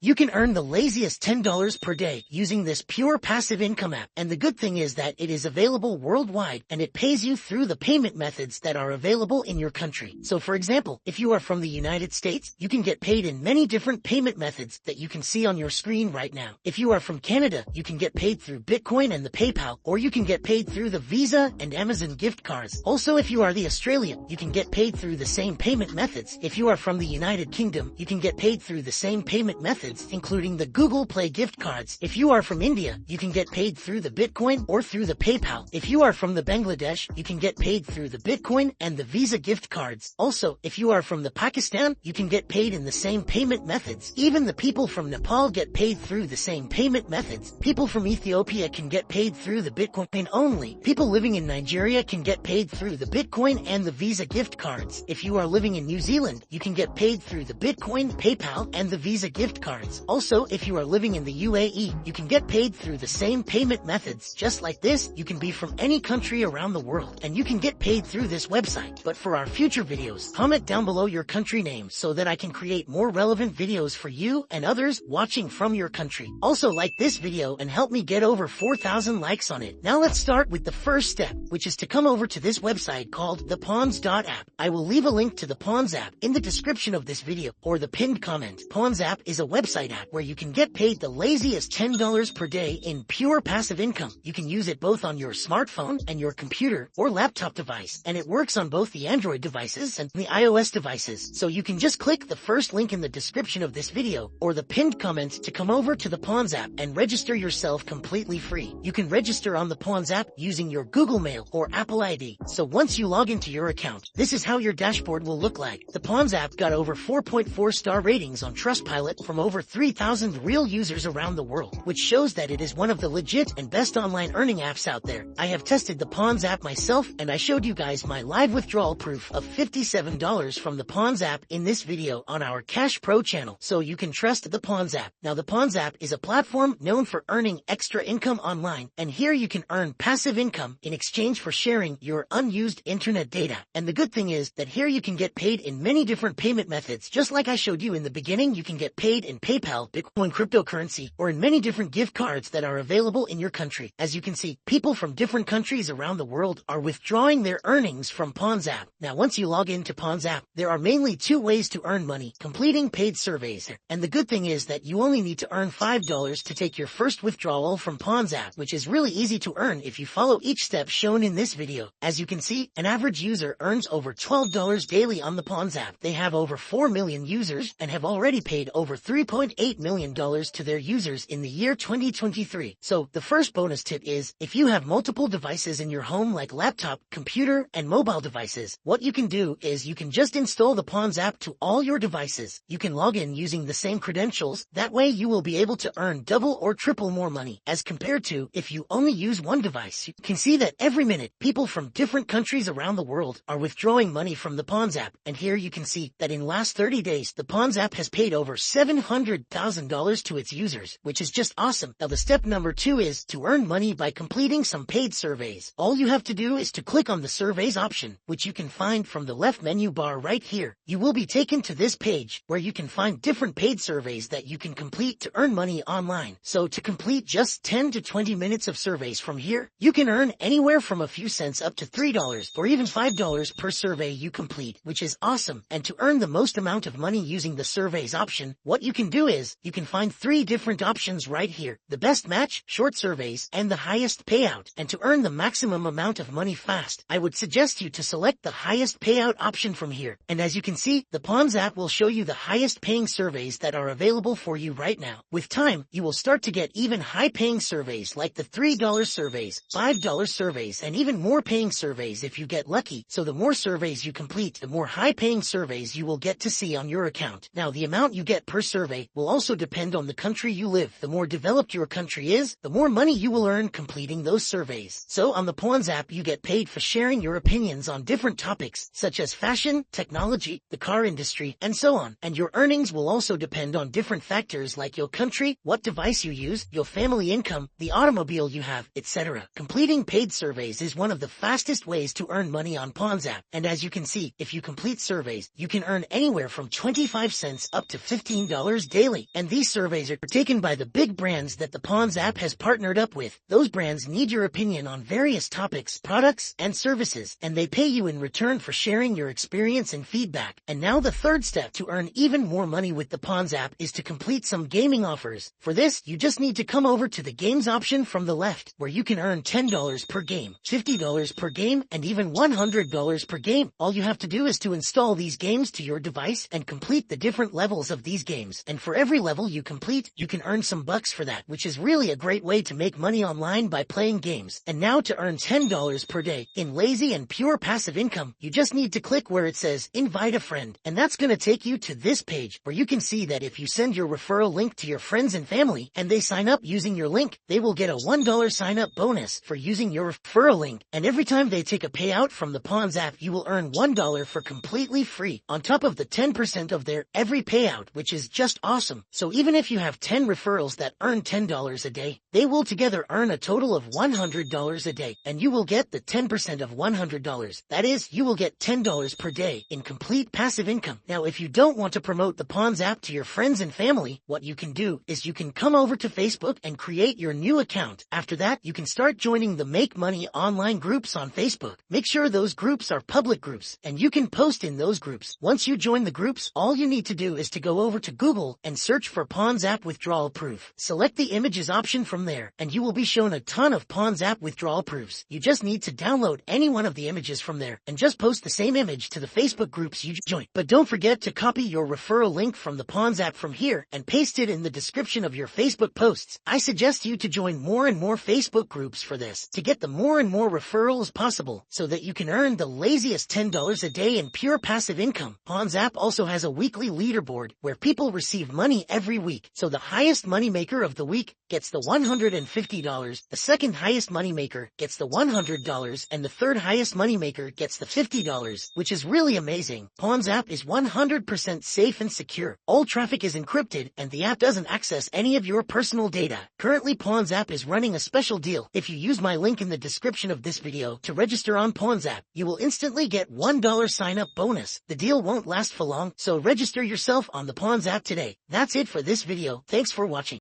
You can earn the laziest $10 per day using this pure passive income app, and the good thing is that it is available worldwide and it pays you through the payment methods that are available in your country. So for example, if you are from the United States, you can get paid in many different payment methods that you can see on your screen right now. If you are from Canada, you can get paid through Bitcoin and the PayPal, or you can get paid through the Visa and Amazon gift cards. Also, if you are the Australian, you can get paid through the same payment methods. If you are from the United Kingdom, you can get paid through the same payment methods, including the Google Play gift cards. If you are from India, you can get paid through the Bitcoin or through the PayPal. If you are from the Bangladesh, you can get paid through the Bitcoin and the Visa gift cards. Also, if you are from the Pakistan, you can get paid in the same payment methods. Even the people from Nepal get paid through the same payment methods. People from Ethiopia can get paid through the Bitcoin only. People living in Nigeria can get paid through the Bitcoin and the Visa gift cards. If you are living in New Zealand, you can get paid through the Bitcoin, PayPal, and the Visa gift cards. Also, if you are living in the UAE, you can get paid through the same payment methods. Just like this, you can be from any country around the world, and you can get paid through this website. But for our future videos, comment down below your country name so that I can create more relevant videos for you and others watching from your country. Also, like this video and help me get over 4,000 likes on it. Now let's start with the first step, which is to come over to this website called the pawns.app. I will leave a link to the Pawns app in the description of this video or the pinned comment. Pawns app is a website app where you can get paid the laziest $10 per day in pure passive income. You can use it both on your smartphone and your computer or laptop device, and it works on both the Android devices and the iOS devices. So you can just click the first link in the description of this video or the pinned comment to come over to the Pawns app and register yourself completely free. You can register on the Pawns app using your Google Mail or Apple ID. So once you log into your account, this is how your dashboard will look like. The Pawns app got over 4.4 star ratings on Trustpilot from over 3,000 real users around the world, which shows that it is one of the legit and best online earning apps out there. I have tested the Pawns app myself, and I showed you guys my live withdrawal proof of $57 from the Pawns app in this video on our Cash Pro channel, so you can trust the Pawns app. Now the Pawns app is a platform known for earning extra income online, and here you can earn passive income in exchange for sharing your unused internet data. And the good thing is that here you can get paid in many different payment methods. Just like I showed you in the beginning, you can get paid in PayPal, Bitcoin cryptocurrency, or in many different gift cards that are available in your country. As you can see, people from different countries around the world are withdrawing their earnings from Pawns app. Now once you log into Pawns app, there are mainly two ways to earn money: completing paid surveys, and the good thing is that you only need to earn $5 to take your first withdrawal from Pawns app, which is really easy to earn if you follow each step shown in this video. As you can see, an average user earns over $12 daily on the Pawns app. They have over 4 million users and have already paid over $3.8 million to their users in the year 2023. So the first bonus tip is, if you have multiple devices in your home like laptop, computer, and mobile devices, what you can do is you can just install the Pawns app to all your devices. You can log in using the same credentials. That way you will be able to earn double or triple more money as compared to if you only use one device. You can see that every minute, people from different countries around the world are withdrawing money from the Pawns app. And here you can see that in last 30 days, the Pawns app has paid over $700,000 to its users, which is just awesome. Now the step number 2 is to earn money by completing some paid surveys. All you have to do is to click on the surveys option, which you can find from the left menu bar right here. You will be taken to this page where you can find different paid surveys that you can complete to earn money online. So to complete just 10 to 20 minutes of surveys from here, you can earn anywhere from a few cents up to $3 or even $5 per survey you complete, which is awesome. And to earn the most amount of money using the surveys option, what you can do is you can find 3 different options right here: the best match, short surveys, and the highest payout. And to earn the maximum amount of money fast, I would suggest you to select the highest payout option from here. And as you can see, the Pawns app will show you the highest paying surveys that are available for you right now. With time, you will start to get even high paying surveys like the $3 surveys, $5 surveys, and even more paying surveys if you get lucky. So the more surveys you complete, the more high paying surveys you will get to see on your account. Now the amount you get per survey will also depend on the country you live. The more developed your country is, the more money you will earn completing those surveys. So on the Pawns app, you get paid for sharing your opinions on different topics such as fashion, technology, the car industry, and so on. And your earnings will also depend on different factors like your country, what device you use, your family income, the automobile you have, etc. Completing paid surveys is one of the fastest ways to earn money on Pawns app. And as you can see, if you complete surveys, you can earn anywhere from 25 cents up to $15 daily, and these surveys are taken by the big brands that the Pawns app has partnered up with. Those brands need your opinion on various topics, products, and services, and they pay you in return for sharing your experience and feedback. And now the third step to earn even more money with the Pawns app is to complete some gaming offers. For this, you just need to come over to the games option from the left, where you can earn $10 per game, $50 per game, and even $100 per game. All you have to do is to install these games to your device and complete the different levels of these games. And for every level you complete, you can earn some bucks for that, which is really a great way to make money online by playing games. And now to earn $10 per day in lazy and pure passive income, you just need to click where it says invite a friend. And that's gonna take you to this page where you can see that if you send your referral link to your friends and family and they sign up using your link, they will get a $1 sign up bonus for using your referral link. And every time they take a payout from the Pawns app, you will earn $1 for completely free on top of the 10% of their every payout, which is just awesome. So even if you have 10 referrals that earn $10 a day, they will together earn a total of $100 a day, and you will get the 10% of $100. That is, you will get $10 per day in complete passive income. Now, if you don't want to promote the Pawns app to your friends and family, what you can do is you can come over to Facebook and create your new account. After that, you can start joining the Make Money online groups on Facebook. Make sure those groups are public groups, and you can post in those groups. Once you join the groups, all you need to do is to go over to Google and search for Pawns app withdrawal proof. Select the images option from there, and you will be shown a ton of Pawns app withdrawal proofs. You just need to download any one of the images from there and just post the same image to the Facebook groups you join. But don't forget to copy your referral link from the Pawns app from here and paste it in the description of your Facebook posts. I suggest you to join more and more Facebook groups for this to get the more and more referrals possible so that you can earn the laziest $10 a day in pure passive income. Pawns app also has a weekly leaderboard where people receive money every week. So the highest moneymaker of the week gets the $150, the second highest moneymaker gets the $100, and the third highest moneymaker gets the $50, which is really amazing. Pawns app is 100% safe and secure. All traffic is encrypted, and the app doesn't access any of your personal data. Currently, Pawns app is running a special deal. If you use my link in the description of this video to register on Pawns app, you will instantly get $1 sign-up bonus. The deal won't last for long, so register yourself on the Pawns app today. That's it for this video. Thanks for watching.